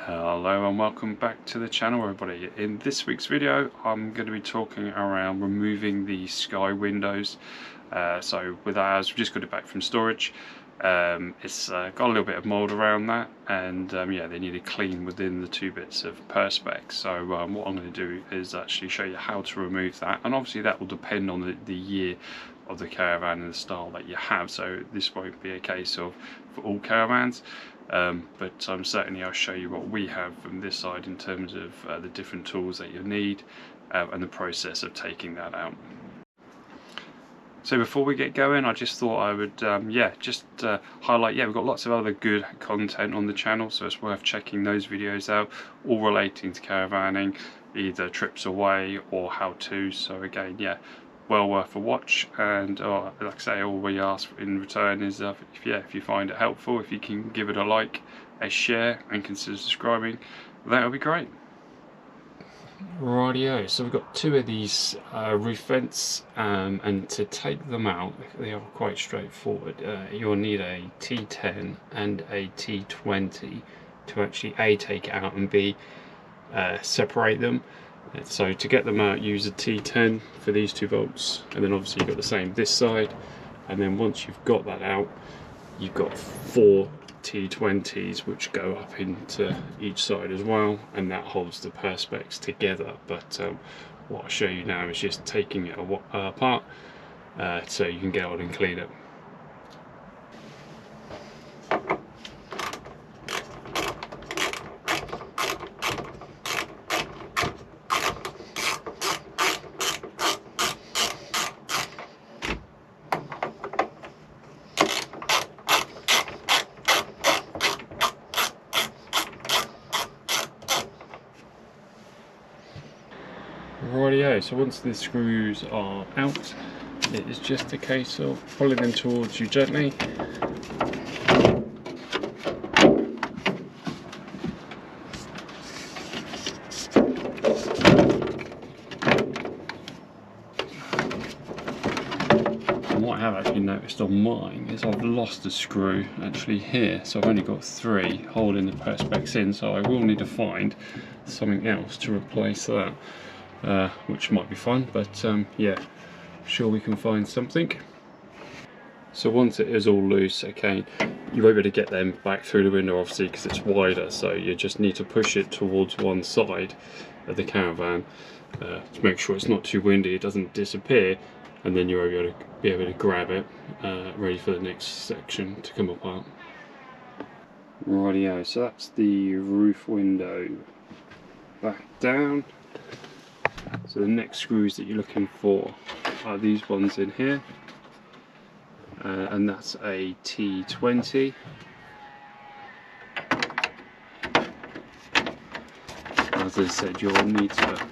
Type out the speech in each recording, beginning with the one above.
Hello and welcome back to the channel, everybody. In this week's video I'm going to be talking around removing the sky windows. So with ours, we've just got it back from storage. It's got a little bit of mould around that, and yeah, they need to clean within the two bits of perspex. So what I'm going to do is actually show you how to remove that, and obviously that will depend on the year of the caravan and the style that you have, so this won't be a case of for all caravans. But certainly I'll show you what we have from this side in terms of the different tools that you need and the process of taking that out. So before we get going, I just thought I would highlight, we've got lots of other good content on the channel, so it's worth checking those videos out, all relating to caravanning, either trips away or how-to. So again, well worth a watch. And like I say, all we ask in return is if you find it helpful, if you can give it a like, a share, and consider subscribing, that would be great. Rightio, so we've got two of these roof vents, and to take them out, they are quite straightforward. You'll need a T10 and a T20 to actually A, take it out, and B, separate them. So to get them out, use a T10 for these 2 bolts, and then obviously you've got the same this side, and then once you've got that out, you've got 4 T20s which go up into each side as well, and that holds the perspex together. But what I'll show you now is just taking it apart so you can get on and clean it. Rightio, so once the screws are out, it is just a case of pulling them towards you gently. And what I have actually noticed on mine is I've lost a screw actually here, so I've only got 3 holding the perspex in, so I will need to find something else to replace that. Which might be fun, but yeah, sure we can find something. So once it is all loose, okay, you won't be able to get them back through the window obviously because it's wider, so you just need to push it towards one side of the caravan to make sure it's not too windy, it doesn't disappear, and then you'll be able to grab it ready for the next section to come apart. Rightio, so that's the roof window back down. So the next screws that you're looking for are these ones in here, and that's a T20. As I said, you'll need to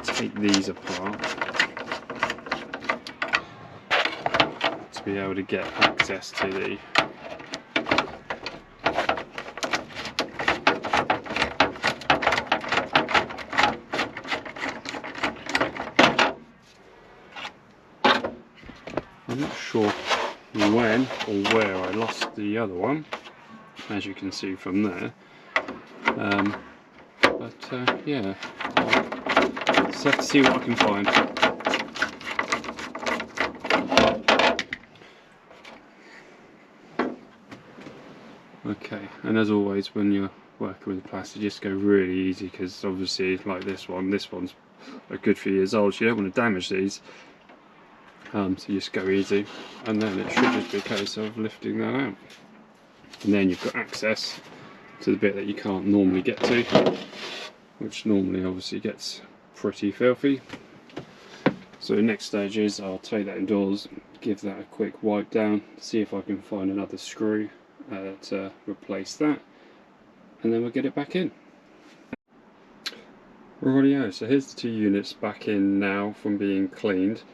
take these apart to be able to get access to the I'm not sure when or where I lost the other one, as you can see from there, yeah, I'll just have to see what I can find. Okay, and as always when you're working with plastic, just go really easy, because obviously like this one's a good few years old, so you don't want to damage these. So just go easy, and then it should just be a case of lifting that out, and then you've got access to the bit that you can't normally get to, which normally obviously gets pretty filthy. So the next stage is I'll take that indoors, give that a quick wipe down, see if I can find another screw to replace that, and then we'll get it back in. Rightio, so here's the 2 units back in now from being cleaned.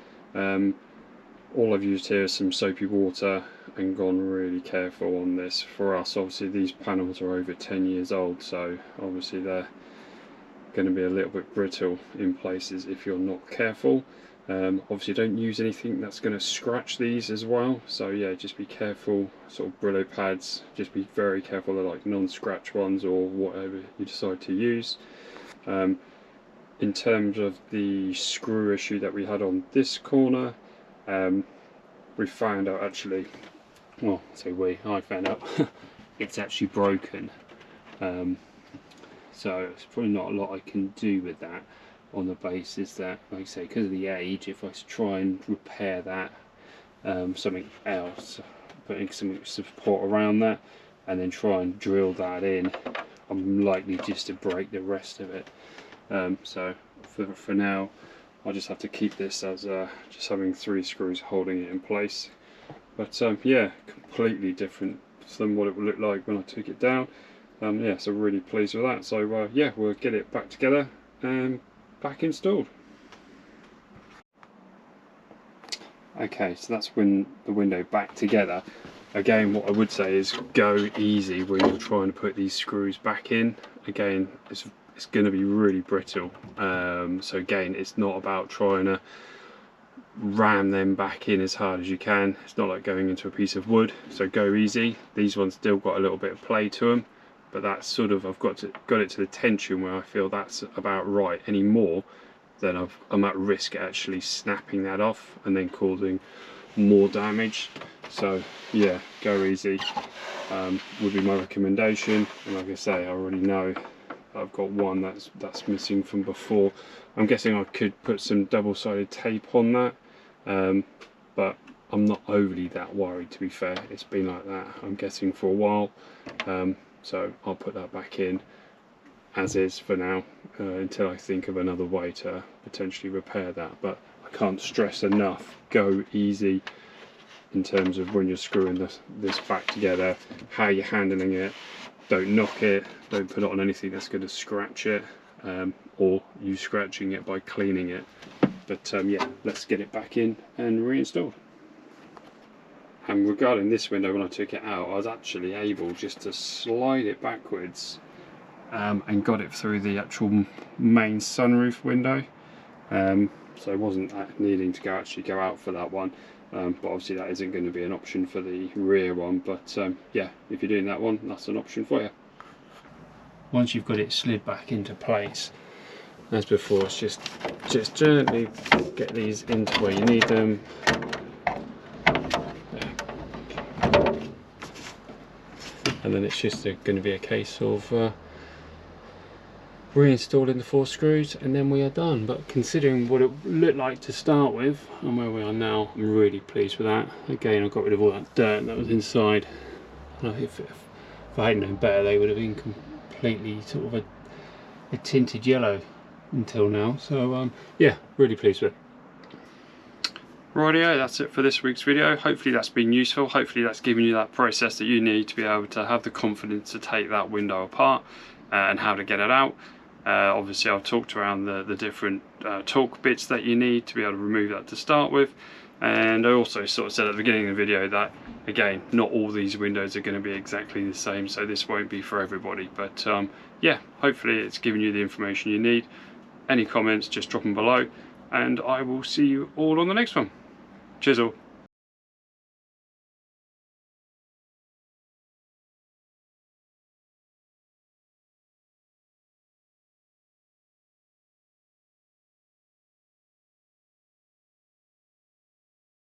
All I've used here is some soapy water and gone really careful on this. For us, obviously these panels are over 10 years old, so obviously they're going to be a little bit brittle in places if you're not careful. Obviously don't use anything that's going to scratch these as well, so yeah, just be careful. Sort of Brillo pads, just be very careful. They're like non-scratch ones or whatever you decide to use. In terms of the screw issue that we had on this corner, we found out actually, well, I found out it's actually broken. So it's probably not a lot I can do with that, on the basis that, like I say, because of the age, if I try and repair that, something else, putting some support around that, and then try and drill that in, I'm likely just to break the rest of it. So for now, I'll just have to keep this as just having 3 screws holding it in place. But yeah, completely different than what it would look like when I took it down. Yeah, so really pleased with that. So yeah, we'll get it back together and back installed. Okay, so that's when the window back together. Again, what I would say is go easy when you're trying to put these screws back in. Again, it's going to be really brittle. So again, it's not about trying to ram them back in as hard as you can. It's not like going into a piece of wood, so go easy. These ones still got a little bit of play to them, but that's sort of, I've got it to the tension where I feel that's about right. Any more, then I'm at risk of actually snapping that off and then causing more damage. So yeah, go easy would be my recommendation. And like I say, I already know I've got one that's missing from before. I'm guessing I could put some double-sided tape on that, but I'm not overly that worried, to be fair. It's been like that, I'm guessing, for a while. So I'll put that back in as is for now, until I think of another way to potentially repair that. But I can't stress enough, go easy in terms of when you're screwing this back together, how you're handling it. Don't knock it, don't put it on anything that's going to scratch it, or you scratching it by cleaning it. But yeah, let's get it back in and reinstalled. And regarding this window, when I took it out, I was actually able just to slide it backwards and got it through the actual main sunroof window. So I wasn't needing to actually go out for that one. But obviously that isn't going to be an option for the rear one. But yeah, if you're doing that one, that's an option for you. Once you've got it slid back into place, as before, it's just gently get these into where you need them. And then it's just going to be a case of reinstalling the 4 screws, and then we are done. But considering what it looked like to start with and where we are now, I'm really pleased with that. Again, I got rid of all that dirt that was inside. If I hadn't known better, they would have been completely sort of a tinted yellow until now. So yeah, really pleased with it. Rightio, that's it for this week's video. Hopefully that's been useful. Hopefully that's given you that process that you need to be able to have the confidence to take that window apart and how to get it out. Obviously I've talked around the different torque bits that you need to be able to remove that to start with, and I also sort of said at the beginning of the video that, again, not all these windows are going to be exactly the same, so this won't be for everybody. But yeah, hopefully it's given you the information you need. Any comments, just drop them below, and I will see you all on the next one. Cheers all.